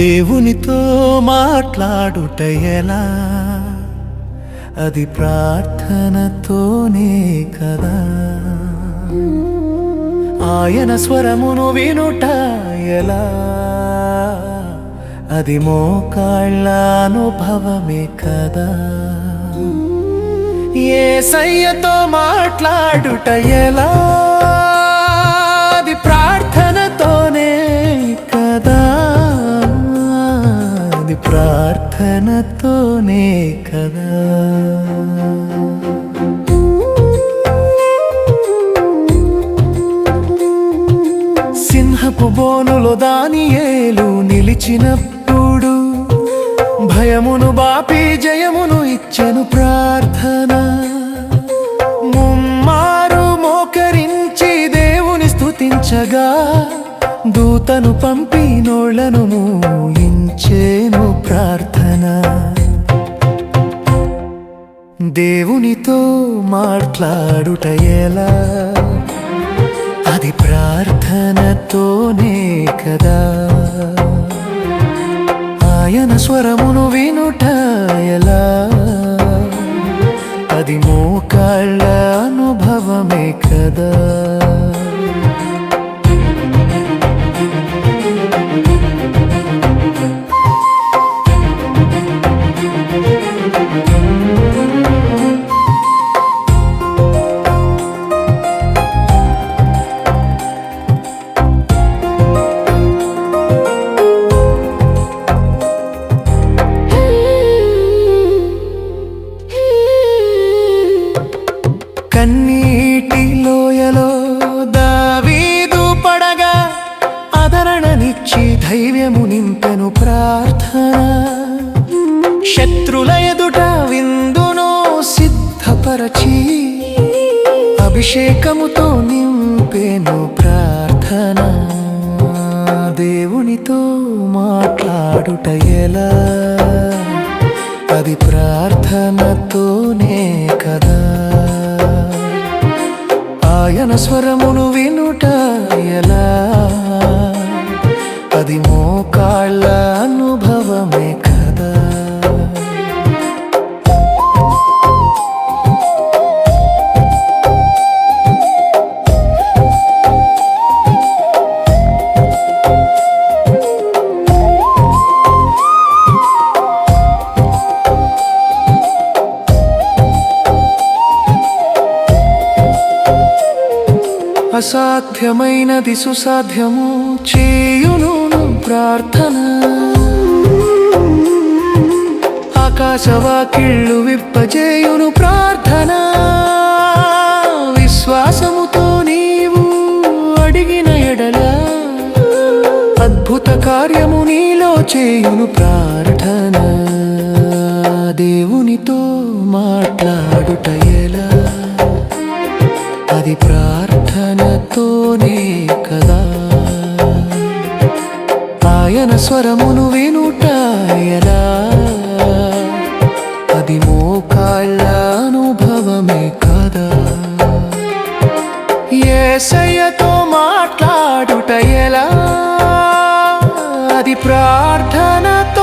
దేవునితో మాట్లాడుట ఎలా? అది ప్రార్థనతోనే కదా. ఆయన స్వరమును వినుట ఎలా? అది మోకాళ్ళ అనుభవమే కదా. యేసయ్యతో మాట్లాడుట ఎలా? అది ప్రార్థనతోనే కదా. అది ప్రార్థనతోనే కదా. సింహపు బోనులో దానియేలు నిలిచినప్పుడు భయమును బాపి జయమును ఇచ్చెను ప్రార్థన. ముమ్మారు మోకరించి దేవుని స్తుతించగా దూతను పంపి నోళ్లను మూయించెను ప్రార్థన. దేవునితో మాట్లాడుట ఎలా? అది ప్రార్థనతోనే కదా. ఆయన స్వరమును వినుట ఎలా? అది మోకాళ్ళ అనుభవమే కదా. కన్నీటి లోయలో దావీదు పడగా ఆదరణనిచ్చి ధైర్యము నింపెను ప్రార్థన. శత్రుల ఎదుట విందును సిద్ధపరచి అభిషేకముతో నింపెను ప్రార్థన. దేవునితో మాట్లాడుట ఎలా? అది ప్రార్థనతోనే కదా. ఆయన స్వరమును వినుట ఎలా? అది మోకాళ్ళ అనుభవమే కదా. అసాధ్యమైనది సుసాధ్యము చేయును ప్రార్థన. ఆకాశవాకిళ్ళు విప్పజేయును ప్రార్థన. విశ్వాసముతో నీవు అడిగిన ఎడల అద్భుత కార్యము నీలో చేయును ప్రార్థన. దేవునితో మాట్లాడుట ఎలా? అది ప్రార్థనతోనే కదా. ఆయన స్వరమును వినుట ఎలా? అది మోకాళ్ళ అనుభవమే కదా. యేసయ్యతో మాట్లాడుట ఎలా? అది ప్రార్థనతో